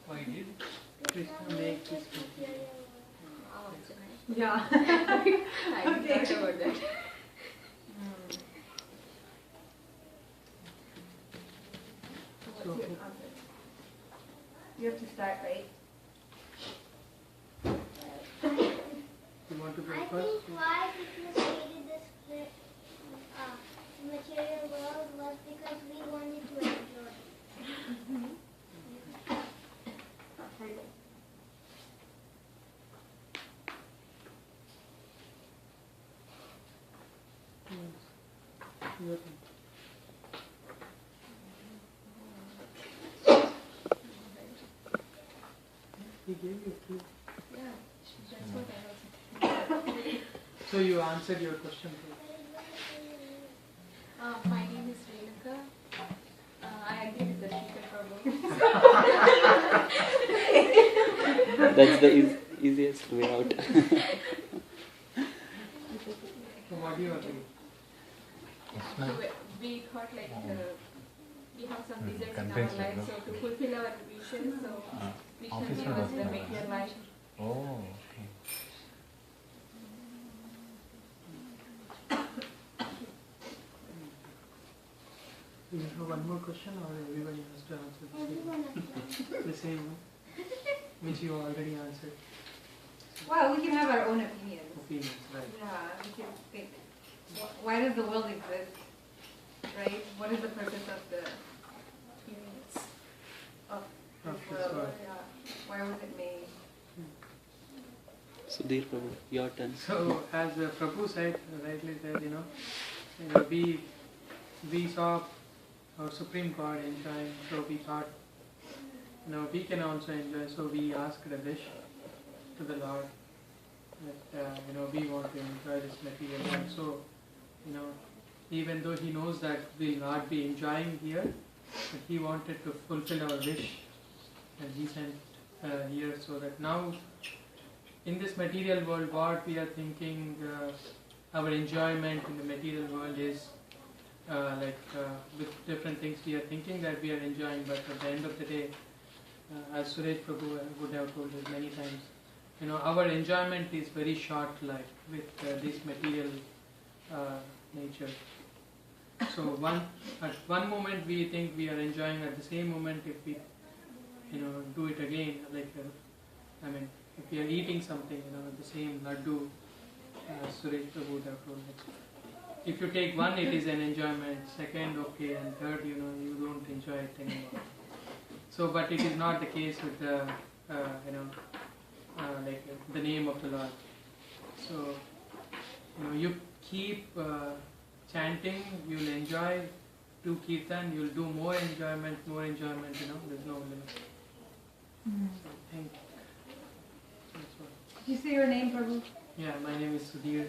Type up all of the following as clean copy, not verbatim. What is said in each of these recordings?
Why did Krishna make this material? Yeah. I didn't thought about that. So, You have to start, right? you want to go I first? think why Krishna created this material world was because we wanted to enjoy. Your turn. He gave you two. Yeah, that's what I was. So you answered your question. My name is Renuka. I agree with the Shikha Prabhu. That's the easiest way out. So what do you agree? So we thought like we have some desires in our life, so to fulfill our wishes, so Krishna gave us the material life. Oh, okay. Do you have one more question or everybody has to answer Everyone has to. the same one? Which you already answered. Well, we can have our own opinions. Opinions, right? Yeah, we can think. Why does the world exist? Right? What is the purpose of the Units. of Of this this world? world. Yeah. Why was it made? Sudhir Prabhu, your turn. So as Prabhu said, rightly said, we saw our Supreme God enjoying, so we thought, we can also enjoy. So we asked a wish to the Lord that we want to enjoy this material world. So even though He knows that we'll not be enjoying here, but He wanted to fulfill our wish, and He sent here so that now in this material world, what we are thinking, our enjoyment in the material world is with different things we are thinking that we are enjoying, but at the end of the day, as Suresh Prabhu would have told us many times, our enjoyment is very short-lived with this material nature. So at one moment we think we are enjoying, at the same moment if we do it again, if we are eating something, the same laddu, Suresh Prabhu would have told us. If you take one, it is an enjoyment. Second, okay, and third, you don't enjoy it anymore. So, but it is not the case with the, the name of the Lord. So, you keep chanting, you'll enjoy. Do kirtan, you'll do more enjoyment. There's no limit. So, I think that's what. Did you say your name, Prabhu? Yeah, my name is Sudhir.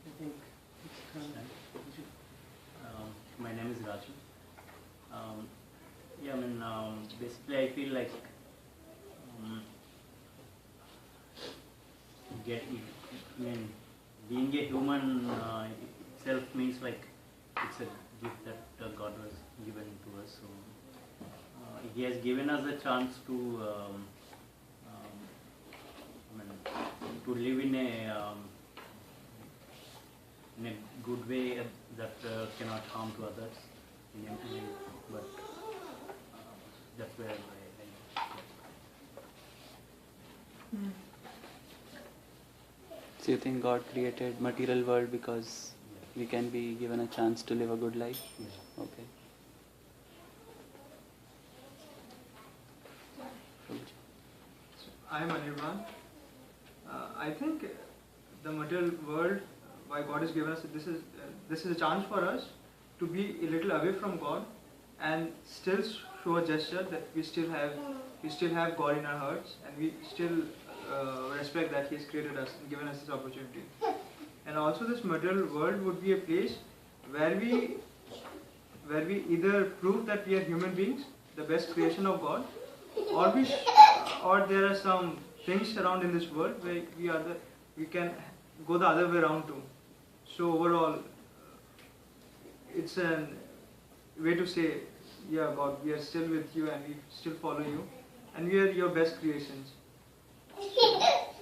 I think it's My name is Raju. Basically I feel like being a human itself means like it's a gift that God was given to us. So He has given us a chance to live in a good way that cannot harm to others. But that's where I So you think God created material world because we can be given a chance to live a good life? yeah. Okay. I'm Anirban. I think the material world, why God has given us this is a chance for us to be a little away from God and still show a gesture that we still have God in our hearts, and we still respect that He has created us and given us this opportunity. And also, this material world would be a place where we either prove that we are human beings, the best creation of God, or there are some things around in this world where we can go the other way around too. So overall, it's way to say, yeah, God, we are still with you and we still follow you, and we are your best creations.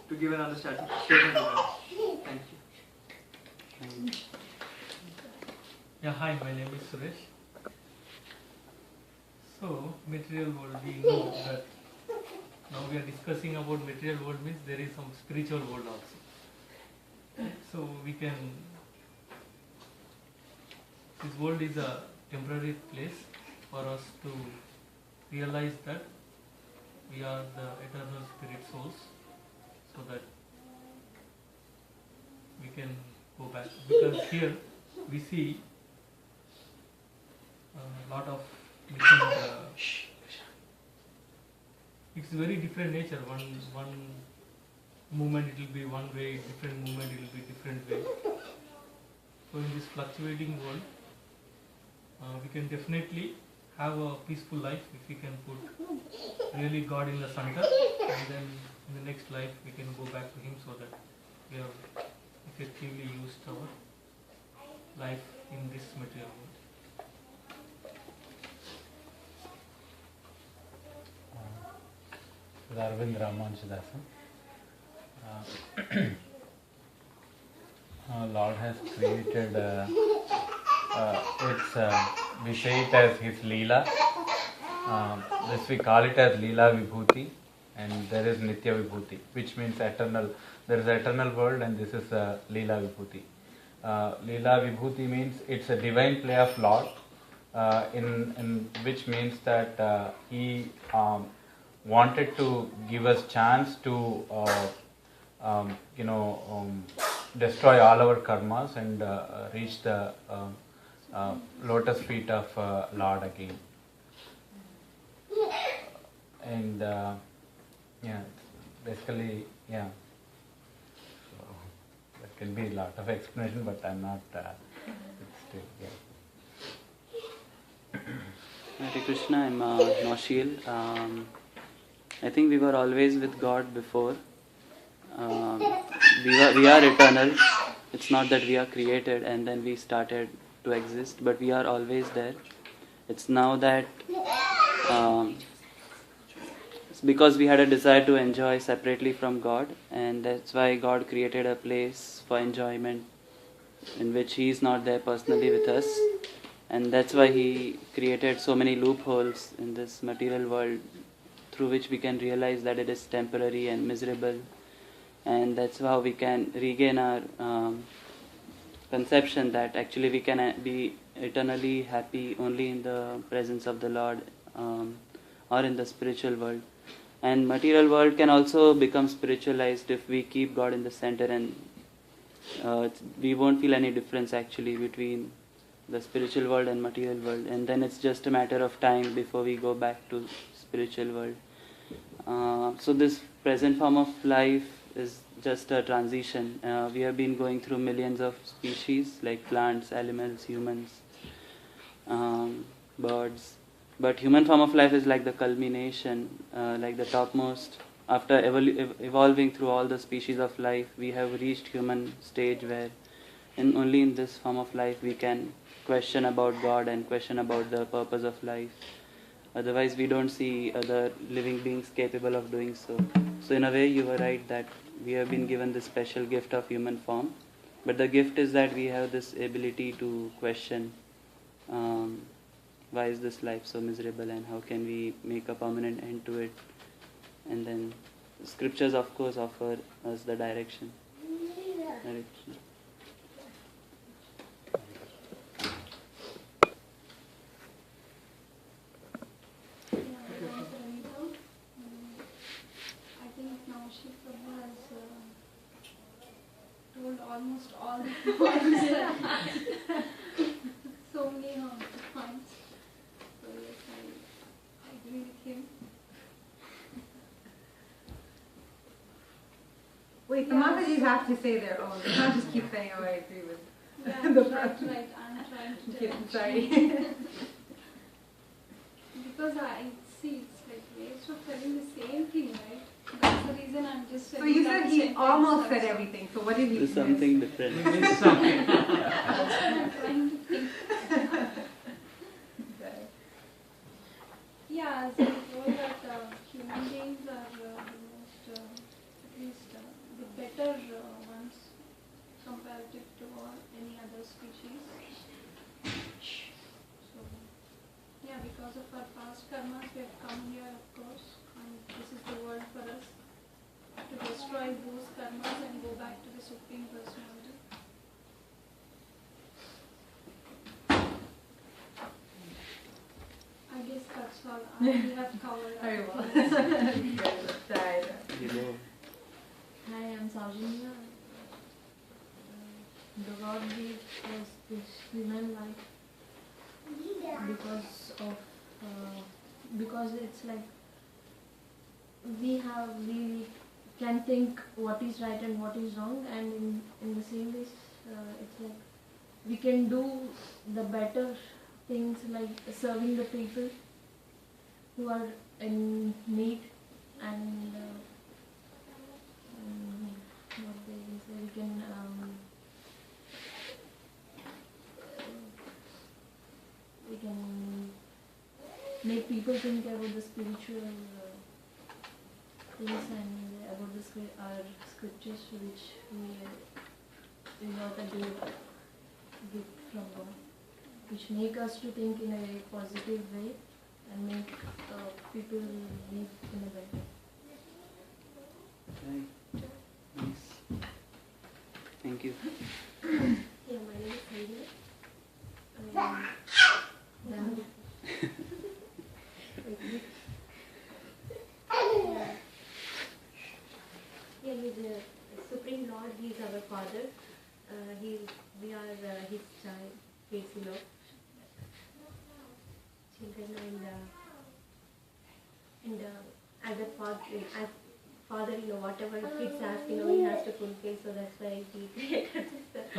To give an understanding statement to that. Thank you. Yeah, hi, my name is Suresh. So, material world, we know that now we are discussing about material world means there is some spiritual world also. So, we can, this world is a temporary place for us to realize that we are the eternal spirit souls, so that we can go back. Because here we see a lot of different, it's very different nature. One movement it will be one way, different movement it will be different way. So in this fluctuating world, we can definitely have a peaceful life if we can put really God in the center, and then in the next life we can go back to Him, so that we have effectively used our life in this material world. Arvind Ramanujadatsan. Lord has created we say it as His Leela. This we call it as Leela Vibhuti, and there is Nitya Vibhuti, which means eternal. There is eternal world, and this is Leela Vibhuti. Leela Vibhuti means it's a divine play of Lord, in which means that He wanted to give us chance to destroy all our karmas and reach the lotus feet of Lord again. And basically, so there can be a lot of explanation, but I'm not still, Hare Krishna, I'm Noshil. I think we were always with God before. We are eternal. It's not that we are created and then we started to exist, but we are always there. It's now that it's because we had a desire to enjoy separately from God, and that's why God created a place for enjoyment in which He is not there personally with us, and that's why He created so many loopholes in this material world through which we can realize that it is temporary and miserable, and that's how we can regain our conception that actually we can be eternally happy only in the presence of the Lord, or in the spiritual world. And material world can also become spiritualized if we keep God in the center, and we won't feel any difference actually between the spiritual world and material world, and then it's just a matter of time before we go back to spiritual world. So this present form of life is just a transition. We have been going through millions of species like plants, animals, humans, birds. But human form of life is like the culmination, like the topmost. After evolving through all the species of life, we have reached human stage where only in this form of life we can question about God and question about the purpose of life. Otherwise, we don't see other living beings capable of doing so. So in a way, you were right that we have been given this special gift of human form. But the gift is that we have this ability to question why is this life so miserable and how can we make a permanent end to it. And then the scriptures, of course, offer us the direction. I think Naushik Prabhu has told almost all the points. So many points. So yes, I agree with him. Wait, the Mataji have to say their own. You can't just keep saying, oh, I agree with Yeah, the right. I'm trying to Okay, tell. sorry. Because I see it's like ways of telling the same thing, right? That's the reason I'm just So telling you that said he sentence almost said also. everything. So what did he Do miss? something different. That's what I'm trying to think. Yeah, as I told that human beings are the most, at least the better ones comparative to any other species. So, yeah, because of our past karmas, we have come here, of course, and this is the world for us to destroy those karmas and go back to the Supreme Personality. I guess that's all. We have covered. Very well. Hi, I'm Saujanya. The Lord gave us this human life because it's like we can think what is right and what is wrong, and in the same way it's like we can do the better things like serving the people who are in need, and what they say, we can make people think about the spiritual things and about our scriptures which we got a gift from God, which make us to think in a very positive way and make people live in a better. Right. Nice. Thank you. Yeah, my name is Heidi. Yeah, he's the Supreme Lord. He is our Father. We are his child. Kids, children, and as a father, whatever kids ask, he has to fulfill. So that's why he created this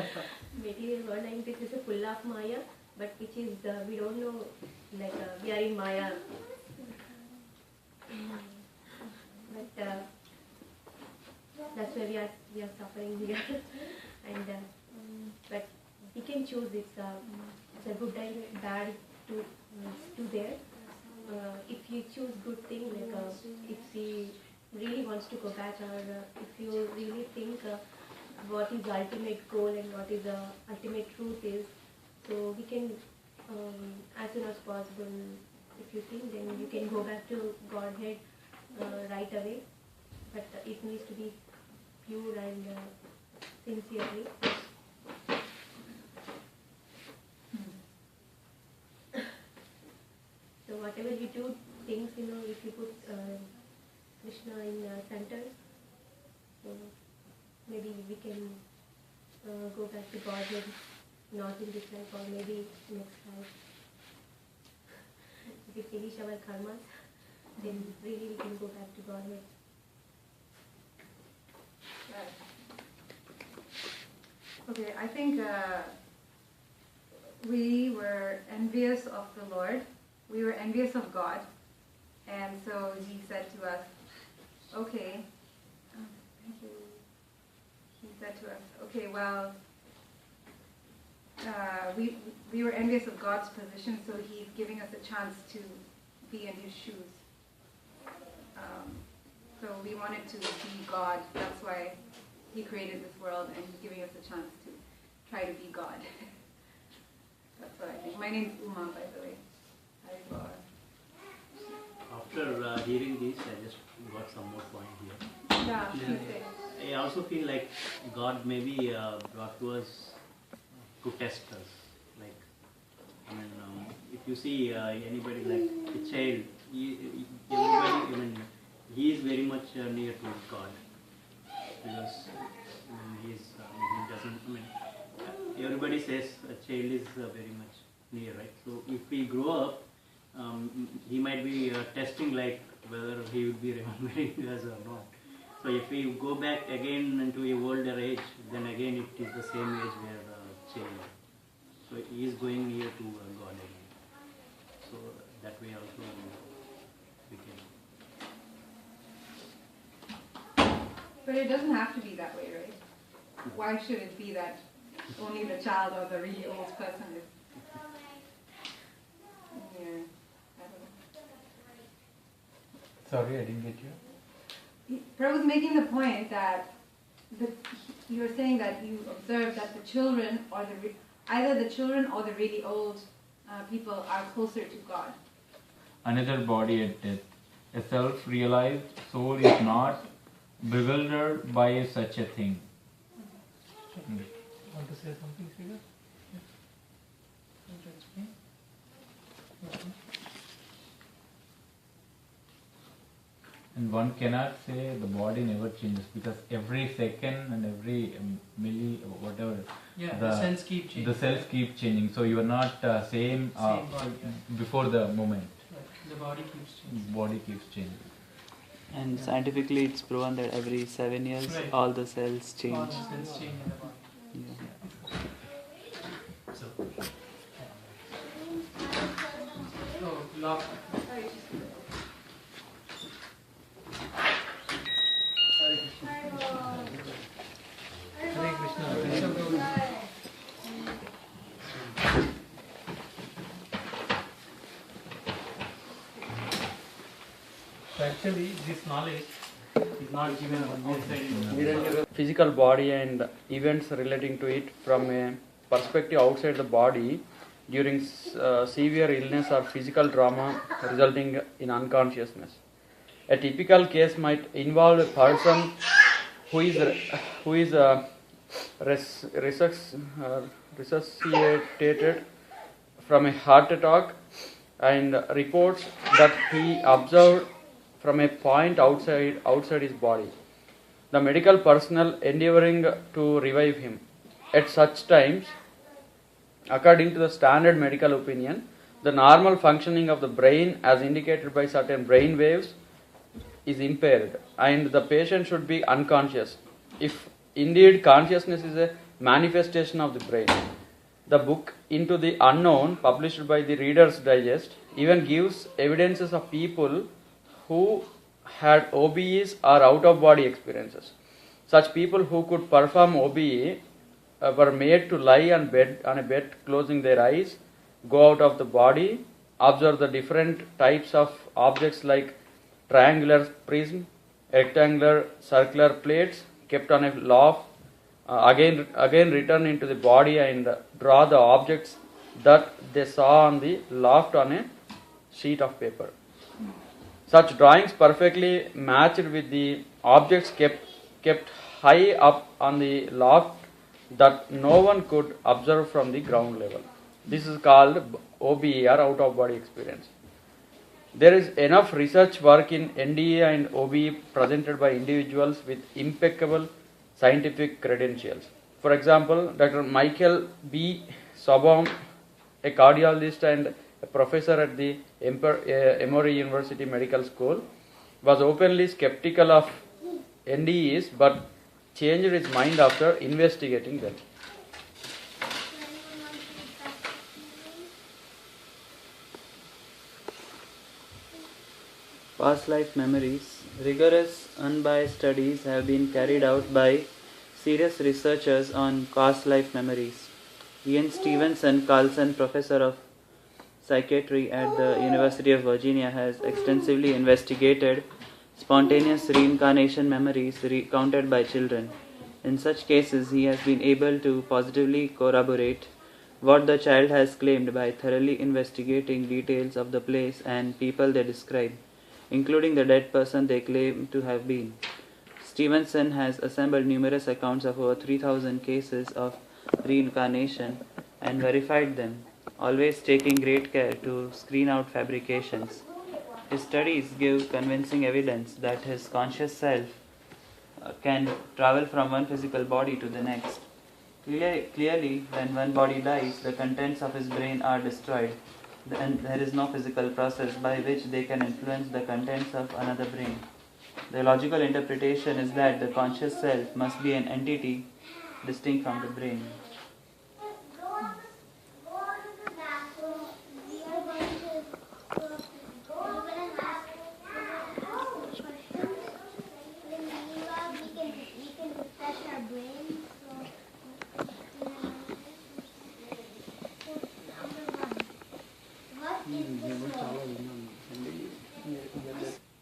material world. And this is a full of Maya, but which is we don't know, like we are in Maya. But that's why we are suffering here. And but we can choose it's a good and bad to there. If you choose good thing, like if he really wants to go back, or if you really think what is the ultimate goal and what is the ultimate truth is, so we can as soon as possible, if you think, then you can go back to Godhead right away. But it needs to be pure and sincerely. So whatever you do, things, if you put Krishna in center, so maybe we can go back to Godhead, not in this life or maybe next life. If we finish our karmas, then really we can go back to Godhead. Okay, I think we were envious of the Lord. We were envious of God. And so he said to us, okay, thank you. He said to us, okay, well, we were envious of God's position, so he's giving us a chance to be in his shoes. So we wanted to be God. That's why he created this world, and he's giving us a chance to try to be God. That's what I think. My name's Uma, by the way. After hearing this, I just got some more point here. Yeah, please say. I also feel like God maybe brought to us to test us. Like, if you see anybody like a child, everybody, he is very much near to God, because he doesn't. Everybody says a child is very much near, right? So if we grow up, he might be testing like whether he would be remembering us or not. So if we go back again into a older age, then again it is the same age where child. So he is going near to God again. So that way also we can. But it doesn't have to be that way, right? Why should it be that only the child or the really old person is? Yeah, I don't know. Sorry, I didn't get you. Prabhu was making the point that you were saying that you observed that the children or either the children or the really old people are closer to God. Another body at death. A self-realized soul is not bewildered by such a thing. Want to say something, Sridhar? And one cannot say the body never changes because every second and every whatever the cells keep changing. The cells keep changing. So you are not same body, before the moment. Right. The body keeps changing. Body keeps changing. And scientifically, it's proven that every 7 years, Right. all the cells change. All the cells change in the body. Yeah. So, lock. Hare Krishna. So actually, this knowledge is not given outside. Physical body and events relating to it from a perspective outside the body during severe illness or physical trauma resulting in unconsciousness. A typical case might involve a person who is resuscitated from a heart attack and reports that he observed from a point outside his body the medical personnel endeavoring to revive him. At such times, according to the standard medical opinion, the normal functioning of the brain as indicated by certain brain waves is impaired and the patient should be unconscious. If indeed consciousness is a manifestation of the brain. The book Into the Unknown, published by the Reader's Digest, even gives evidences of people who had OBEs or out-of-body experiences. Such people who could perform OBE were made to lie on a bed, closing their eyes, go out of the body, observe the different types of objects like triangular prism, rectangular, circular plates kept on a loft, again return into the body and draw the objects that they saw on the loft on a sheet of paper. Such drawings perfectly matched with the objects kept high up on the loft that no one could observe from the ground level. This is called OBE or out of body experience. There is enough research work in NDA and OBE presented by individuals with impeccable scientific credentials. For example, Dr. Michael B. Sobom, a cardiologist and a professor at the Emory University Medical School, was openly skeptical of NDEs but changed his mind after investigating them. Past life memories. Rigorous, unbiased studies have been carried out by serious researchers on past life memories. Ian Stevenson Carlson, professor of psychiatry at the University of Virginia, has extensively investigated spontaneous reincarnation memories recounted by children. In such cases, he has been able to positively corroborate what the child has claimed by thoroughly investigating details of the place and people they describe, including the dead person they claim to have been. Stevenson has assembled numerous accounts of over 3,000 cases of reincarnation and verified them, always taking great care to screen out fabrications. His studies give convincing evidence that his conscious self can travel from one physical body to the next. Clearly, when one body dies, the contents of his brain are destroyed, and there is no physical process by which they can influence the contents of another brain. The logical interpretation is that the conscious self must be an entity distinct from the brain.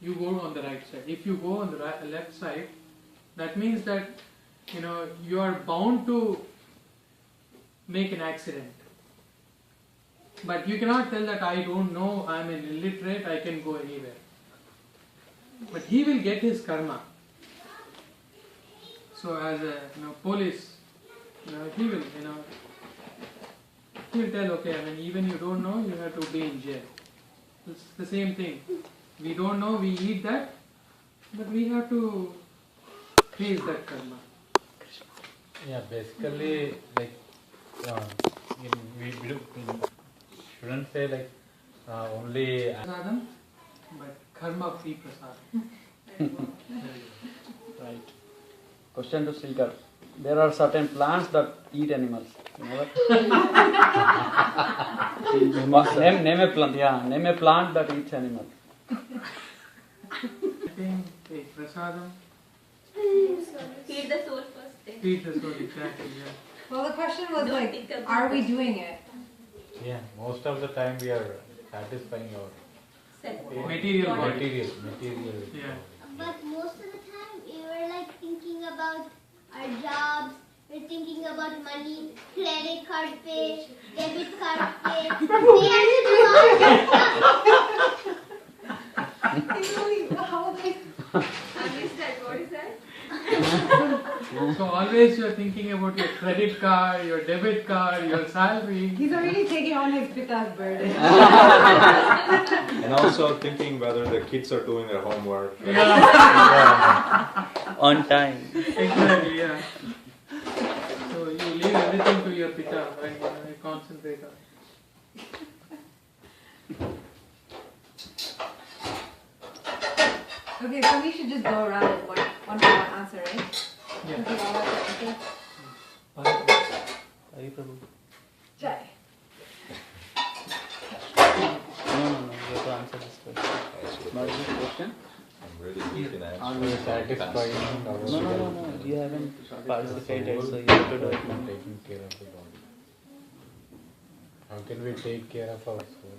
You go to the right side. If you go on the left side, that means that you are bound to make an accident. But you cannot tell that I don't know, I am an illiterate, I can go anywhere. But he will get his karma. So as a police, he will tell, okay, even you don't know, you have to be in jail. It's the same thing. We don't know, we eat that, but we have to face that karma. Yeah, basically, like, we shouldn't say like only. Prasadam, but karma free prasadam. Right. Question to Silkar. There are certain plants that eat animals. You know that? name a plant. Yeah, name a plant that eats animals. Prasadam. Feed the soul first. Feed the soul, exactly. Yeah. Well, the question was are we doing it? Yeah, most of the time we are satisfying our material body. Material. Yeah. But most of the time we were like thinking about our jobs, we're thinking about money, credit card pay, debit card pay. We have to do all that stuff. What is that? So always you are thinking about your credit card, your debit card, your salary. He's already taking on his pita's burden. And also thinking whether the kids are doing their homework. On time. Exactly, yeah. So you leave everything to your pita and you concentrate on it. Okay, so we should just go around and one by one answer, right? Yeah. Okay, all right, okay. Hari Prabhu. Jai. No, you have to answer this question. Not this question? I'm really weak in answering. Are we satisfied? No, you haven't participated, so you have to do it now. Taking care of the body. How can we take care of our soul?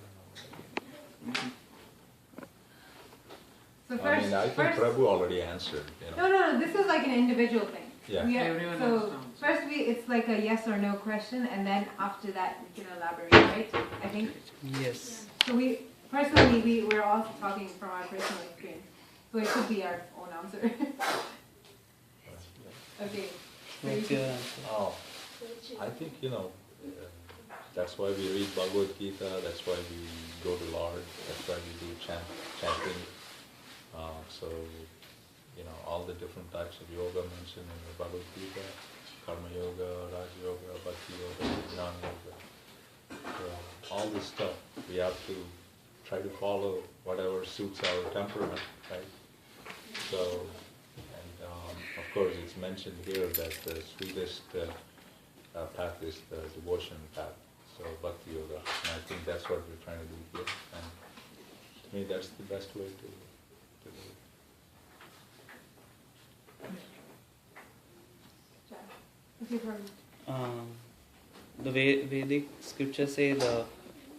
So I first, mean, I think Prabhu already answered. No, this is like an individual thing. Yeah. Everyone So else first it's like a yes or no question, and then after that we can elaborate, right? I think. Yes. So we're all talking from our personal experience, so it could be our own answer. Okay. What's your answer? Oh, I think, that's why we read Bhagavad Gita, that's why we go to Lord, that's why we do chanting. All the different types of yoga mentioned in the Bhagavad Gita, Karma Yoga, Raja Yoga, Bhakti Yoga, Jnana Yoga. All this stuff, we have to try to follow whatever suits our temperament, right? So, and of course it's mentioned here that the sweetest path is the devotion path, so Bhakti Yoga. And I think that's what we're trying to do here. And to me that's the best way to do it. The Vedic scriptures say the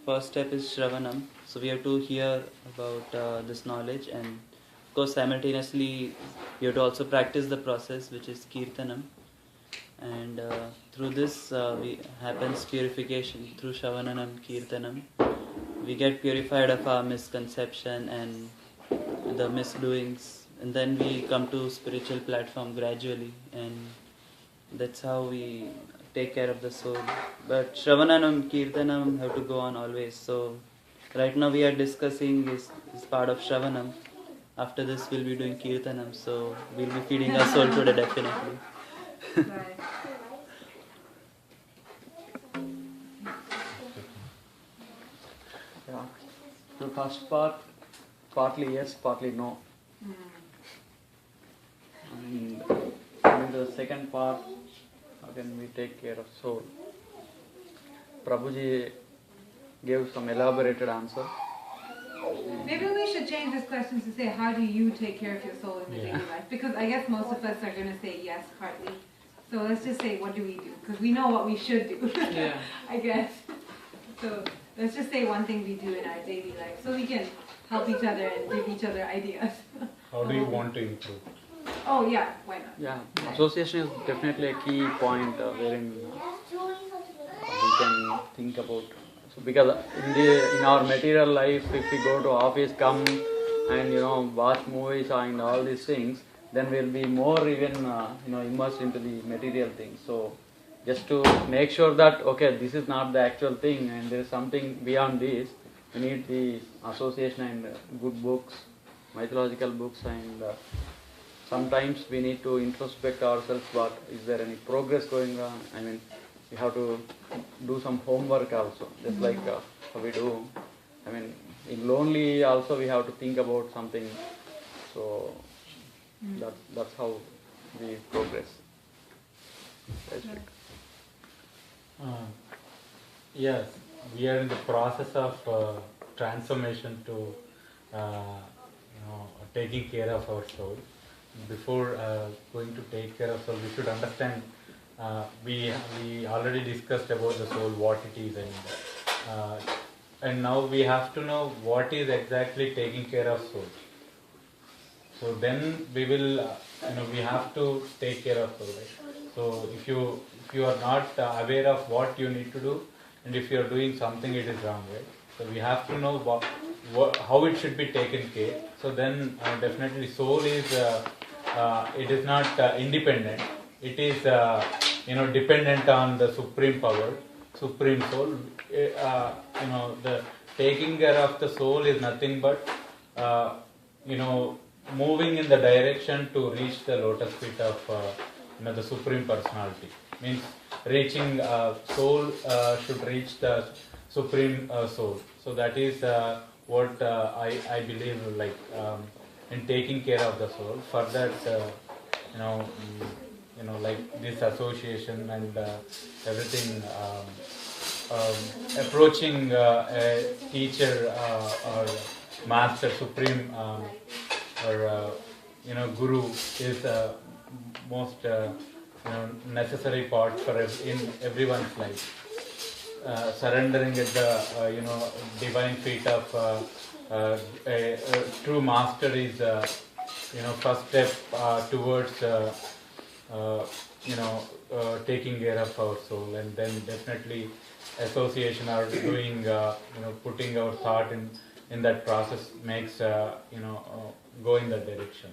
first step is Shravanam, so we have to hear about this knowledge, and of course simultaneously we have to also practice the process, which is Kirtanam, and through this happens purification. Through Shravanam, Kirtanam, we get purified of our misconception and the misdoings, and then we come to spiritual platform gradually, and that's how we take care of the soul. But Shravananam, Kirtanam have to go on always. So right now we are discussing is part of Shravanam. After this we'll be doing Kirtanam. So we'll be feeding our soul today definitely. Yeah. The first part, partly yes, partly no. And in the second part, how can we take care of soul? Prabhuji gave some elaborated answer. Maybe we should change this question to say, how do you take care of your soul in the daily life? Because I guess most of us are going to say yes, partly. So let's just say, what do we do? Because we know what we should do, I guess. So let's just say one thing we do in our daily life so we can help each other and give each other ideas. How do you want to improve? Oh yeah, why not? Yeah, association is definitely a key point wherein we can think about. So because in our material life, if we go to office, come and watch movies and all these things, then we'll be more even immersed into the material things. So just to make sure that okay, this is not the actual thing and there is something beyond this, we need the association and good books, mythological books, and sometimes we need to introspect ourselves. What is there any progress going on? I mean, we have to do some homework also, just like how we do. I mean, in lonely also we have to think about something. So that's how we progress. Yes, we are in the process of transformation to taking care of our soul. Before going to take care of soul, we should understand. We already discussed about the soul, what it is, and now we have to know what is exactly taking care of soul. So then we will, we have to take care of soul, right? So if you are not aware of what you need to do, and if you are doing something, it is wrong, right? So we have to know how it should be taken care. So then definitely soul is it is not independent. It is dependent on the supreme power, supreme soul. The taking care of the soul is nothing but moving in the direction to reach the lotus feet of the supreme personality. Means reaching soul should reach the supreme soul. So that is what I believe, like in taking care of the soul. For that, like this association and everything, approaching a teacher or master, supreme or guru is most necessary part for in everyone's life. Surrendering at the divine feet of a true master is first step towards taking care of our soul, and then definitely association or doing putting our thought in that process makes go in that direction.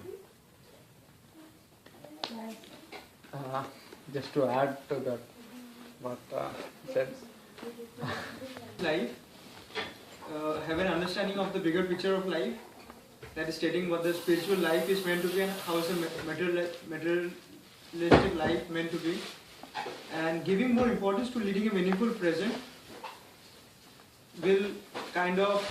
Just to add to that, what said. Life, have an understanding of the bigger picture of life, that is stating what the spiritual life is meant to be and how is the materialistic life meant to be, and giving more importance to leading a meaningful present will kind of,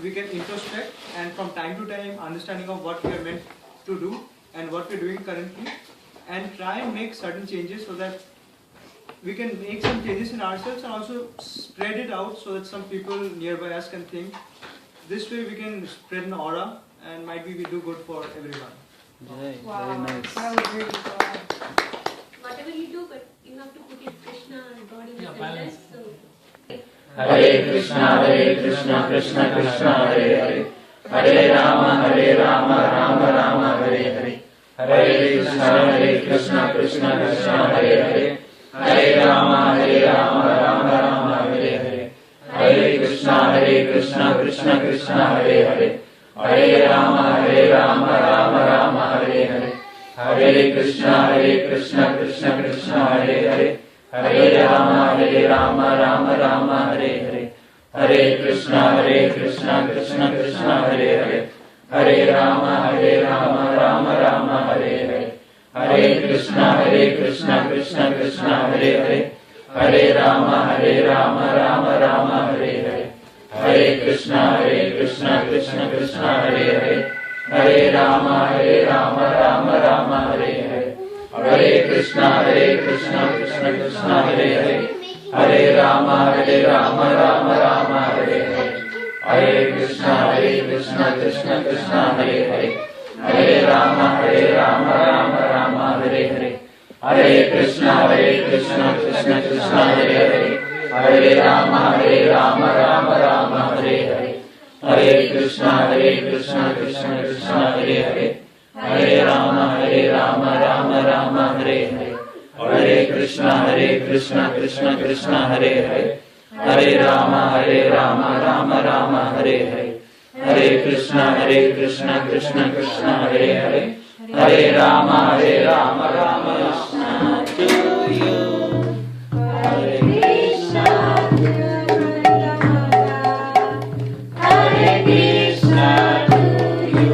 we can introspect and from time to time understanding of what we are meant to do and what we are doing currently, and try and make certain changes so that we can make some changes in ourselves and also spread it out so that some people nearby us can think. This way we can spread an aura and might be we do good for everyone. Wow, very nice. that was really good. Whatever you do, but you have to put it Krishna and God in the balance. center. So Hare Krishna, Krishna Krishna, Hare Hare. Hare Rama, Rama Rama, Hare Hare. Hare Krishna, Krishna Krishna, Hare Hare. Hare Rama, Rama Hare Hare. Hare Krishna, Krishna Krishna, Hare Hare. Hare Rama, Rama Hare Hare. Hare Krishna, Krishna Krishna, Hare Hare. Hare Rama, Rama Hare Hare. Hare Krishna, Krishna Krishna, Hare Hare. Hare Rama, Rama Hare Hare. Hare Krishna, Krishna Krishna, Hare Hare. Hare Rama, Rama Hare Hare. Hare Krishna, Krishna Krishna, Hare Hare. Hare Rama, Rama Hare Hare. Hare Krishna, Krishna Krishna, Hare Hare. Hare Rama, Rama Hare Hare. Hare Krishna, Krishna Krishna, Hare Hare. Hare Rama, Hare Hare. Hare Krishna, Krishna Krishna, Hare Hare. Hare Rama, Rama Hare Hare. Hare Krishna, Krishna Krishna, Hare Hare. Hare Rama, Rama Rama, Hare Hare. Hare Krishna, Krishna Krishna, Hare Hare. Hare Rama, Rama Rama, Hare Hare. Hare Krishna, Krishna Krishna, Hare Hare. Hare Rama, Rama Krishna to you. Hare Krishna to Hare Krishna to you.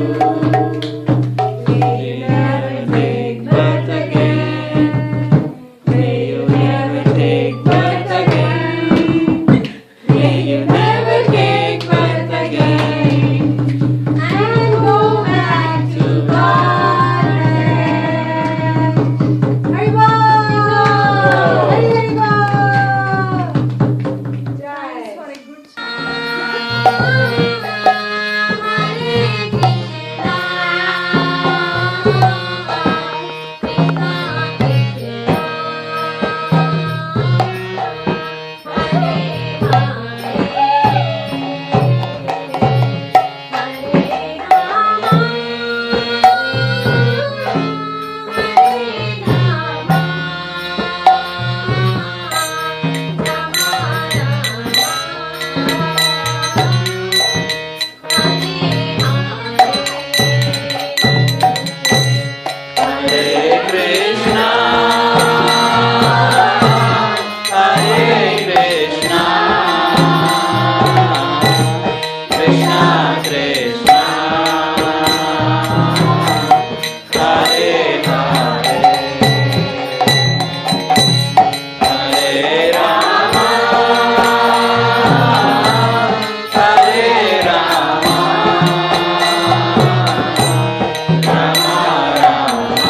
May you never take birth again. May you never take birth again. May you never take birth again. And go back to God. Haribo! Haribo! Thanks for a good Hare Krishna, Krishna Krishna, Hare Hare, Hare Rama, Hare Rama, Rama Rama,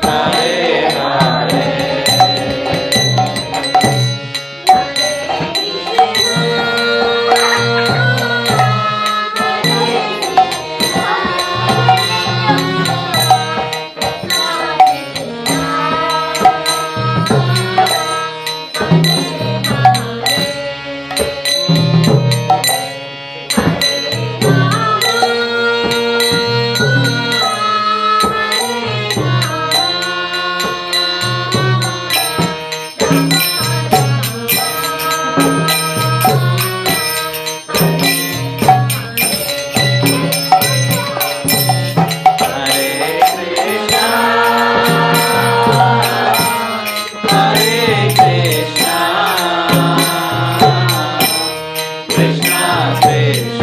Hare Hare. Krishna Krishna